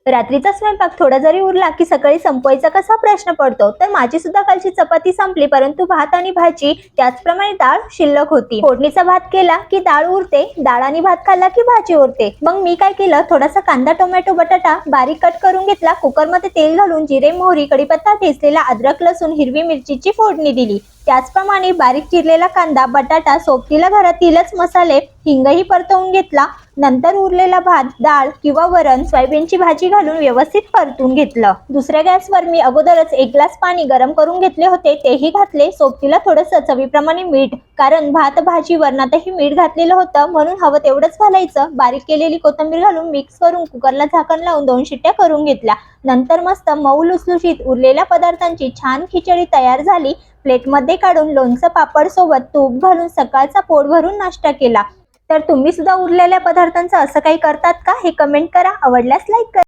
रात्रीचा स्वयंपाक थोडा जरी उरला की सकाळी संपवायचा कसा प्रश्न पडतो। तर माझी सुद्धा कालची चपाती संपली, परंतु भात आणि भाजी त्याचप्रमाणे डाळ शिल्लक होती। फोडणीचा भात केला की डाळ उरते, डाळ आणि भात खाल्ला की भाजी उरते। मग मी काय केलं, थोडासा कांदा, टोमॅटो, बटाटा बारीक कट करून घेतला। कुकरमध्ये तेल घालून जिरे, मोहरी, कढीपत्ता, ठेचलेला अद्रक, लसूण, हिरवी मिरचीची फोडणी दिली। त्याचप्रमाणे बारीक चिरलेला कांदा, बटाटा, सोबतीला घरातीलच मसाले, हिंगही परतवून घेतला। नंतर उरलेला भात, डाळ किंवा वरण, सोयाबीनची भाजी घालून व्यवस्थित परतून घेतलं। दुसऱ्या गॅसवर मी अगोदरच 1 ग्लास पाणी गरम करून घेतले होते, तेही घातले। सोबतीला थोडंसं चवीप्रमाणे मीठ, कारण भात भाजी वरणातही मीठ घातलेलं होतं, म्हणून हवं तेवढंच घालायचं। बारीक केलेली कोथिंबीर घालून मिक्स करून कुकरला झाकण लावून 2 शिट्ट्या करून घेतल्या। नंतर मस्त मऊ लुसलुशीत उरलेल्या पदार्थांची छान खिचडी तयार झाली। प्लेटमध्ये काढून लोणचं, पापड सोबत तूप घालून सकाळचा पोट भरून नाश्ता केला। तर तुम्ही सुद्धा उरलेल्या पदार्थांचं असं काही करतात का, हे कमेंट करा। आवडल्यास लाईक करा।